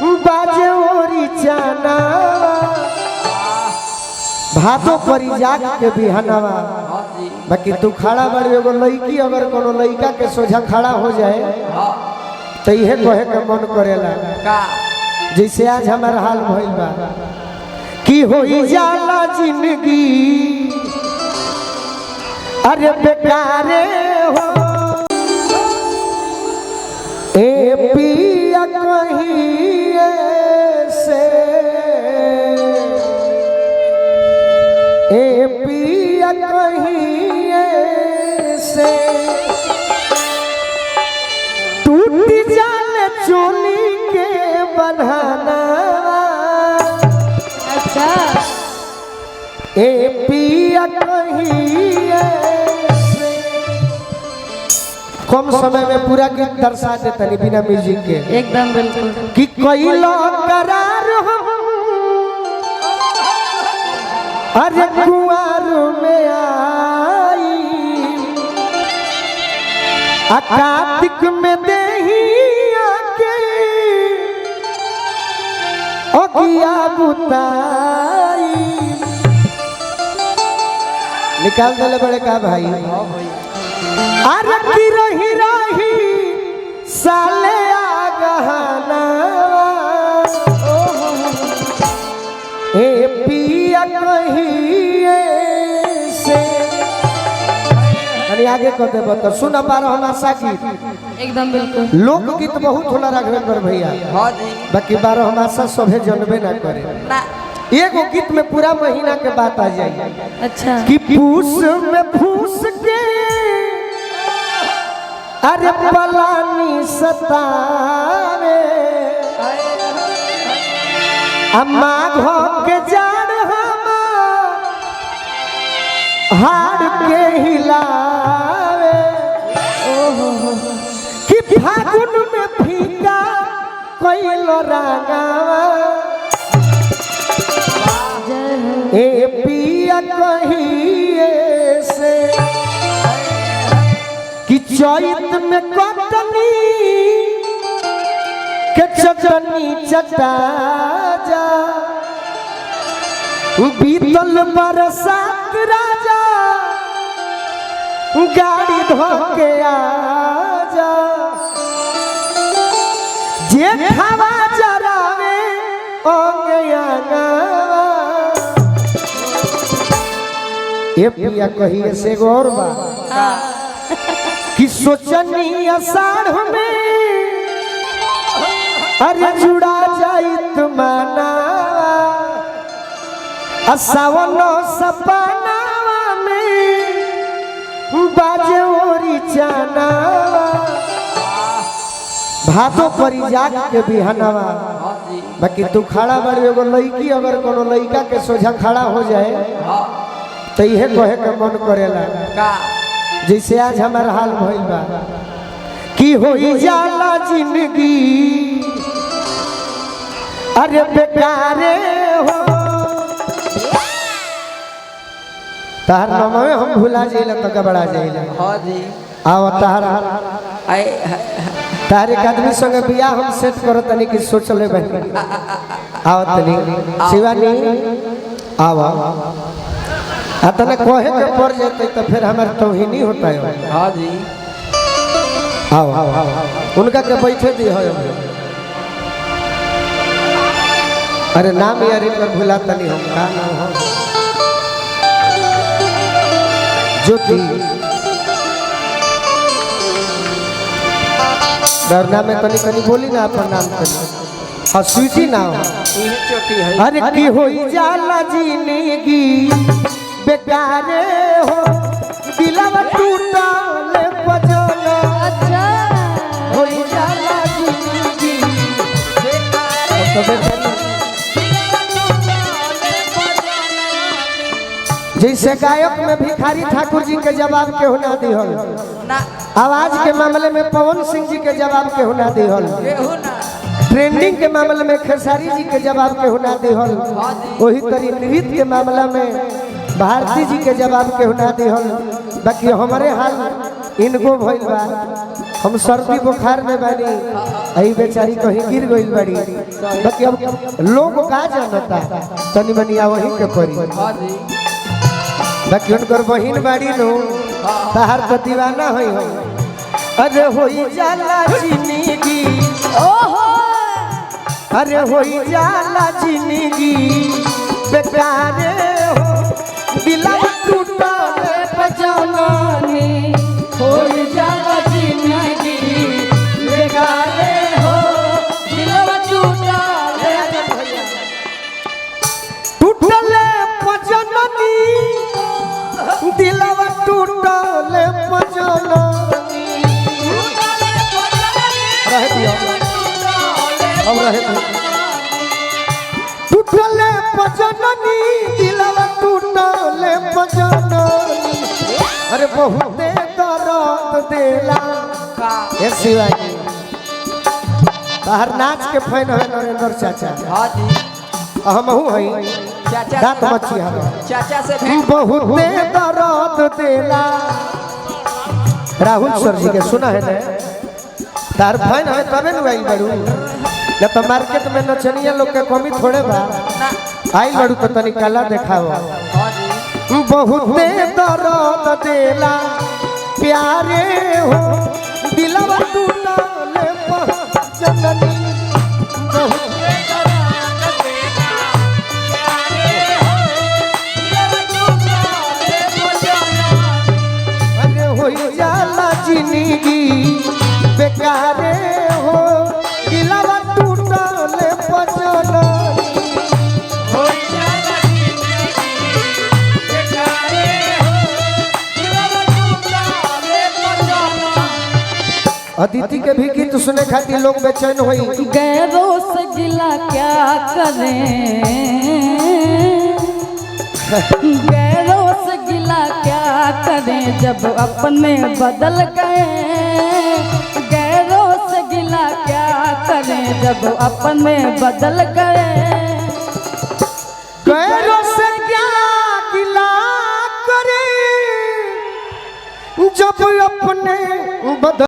बाजे ओरी चाना भादो परी जाग के बिहनवा। बाकी तू खड़ा बड़ी एगो लड़की अगर कोनो लड़का के सोझा खड़ा हो जाए तो यह कहे के मन करेला जैसे आज हमार हाल भइल बा कि होई जाला जिंदगी अरे बेकारे हो ए पिया कहीं से ए पिया कहीं से टूट जाले चोली के बन्हाना। अच्छा ए पिया कहीं से कम समय में पूरा गीत दर्शा देता नहीं बिना म्यूजिक के एकदम बिल्कुल कि कैलो करार हम अरे कुंवर में आई कार्तिक में देही आके ओकिया बुताई निकाल दे बड़े का भाई। अरे की रही रही साले आ गहना ए पिया कहीं से अरे आगे कर दे बता सुन पा रहा हमारा गीत एकदम बिल्कुल लोकगीत बहुत होला राघवेंद्र भैया बाकी 12 हमारा सभे जनबे ना करे एगो गीत में पूरा महीना के बात आ जाए। अच्छा कि पूस में फूस के अरे पलानी सतावे अम्मा घो के जान हमार हार के हिलावे कि फागुन में फीका कोइलो रागावा ए पिया कहीं से कि चैत में कटनी के चटनी चटा जा बीतल बरसात राजा गाड़ी धोके आजा जे खावा जरावे ओंगयाना ए पिया कहीं से गौर बा कि सोचनी आषाढ़ में अरे जुड़ा जाई तुमाना सावनो सपनावा में बाजे ओरी चाना भादो परी जाग के बिहनवा। बाकी तू खड़ा बड़ी एगो लड़की अगर कोनो लड़का के सोझा खड़ा हो जाए तो यह कहे के मन करेला जैसे आज हमारा हाल भइल बा कि होई जाला जिंदगी अरे बेकारे हो तार नाम में हम भुला जाइला तो गबड़ा जाइला। हां जी आओ तार एक आदमी संगे बियाह हम सेट करो तनी कि सोच ले बहन आओ तनी शिवानी आओ अतने कहे के पड़ जाते तो फिर हमारे तौहीनी होता है। हाँ जी आओ उनका के बैठे दी हो अरे नाम यार पर भुलाता नहीं हम का नाम हो ज्योति डरना में तनी तनी बोली ना अपन नाम तनी हाँ स्वीटी नाम अरे की होई जाला जिंदगी बेकारे हो दिलवा टूटल बजल। अच्छा होई जाला जिंदगी बेकारे जैसे गायक में भिखारी ठाकुर जी के जवाब के होना दिहल आवाज के मामले में पवन सिंह जी के जवाब के होना दिहल ट्रेंडिंग के मामले में खेसारी जी के जवाब के होना दिहल वही तरी नृत्य के मामला में भारती जी के जवाब के होना दिहल। बाकी हमारे हाल इनको भइल बा हम सर्दी बुखार में बानी आई बेचारी कहीं गिर गई बड़ी बाकी अब लोग का जानता तनी मनिया वही के परी बाकी उनकर बहिन बाड़ी नो तहार तो दीवाना होई हो अरे होई जाला जिंदगी ओहो अरे होई जाला जिंदगी बेकार हो दिला टूटा बजानी होई जाला जिंदगी बेकार हो दिला टूटा टूटले बजानी दिलवा टूटले बजानी रह दियो अब रहे टूटले बजानी दिलवा टूटले बजानी अरे बहुत दर्द देला ए शिवाजी बाहर नाच के फैन है नरेंद्र चाचा हां जी हमहू हई चाचा दांत मच्छी हम चाचा से बहुत दर्द देला राहुल सर जी के सुना है ना तार फैन है तबे न आई बड़ू न तो मार्केट में नचनिया लोग के कमी थोड़े बा आई बड़ू तो तनी कला दिखाओ बहुत दर्द देला प्यारे हो दिलवा टूटले जननी बहुत जिंदगी बेकार हो दिलवा टूटले बजाना हो जाला जिंदगी बेकार हो दिलवा टूटले बजाना अदिति के भी गीत सुने खातिर लोग बेचैन होई गैरों से गिला क्या करें गैरों से गिला क्या करें जब अपने बदल गए गैरों से गिला क्या करें जब अपने बदल गए गैरों से क्या गिला करें जब अपने बदल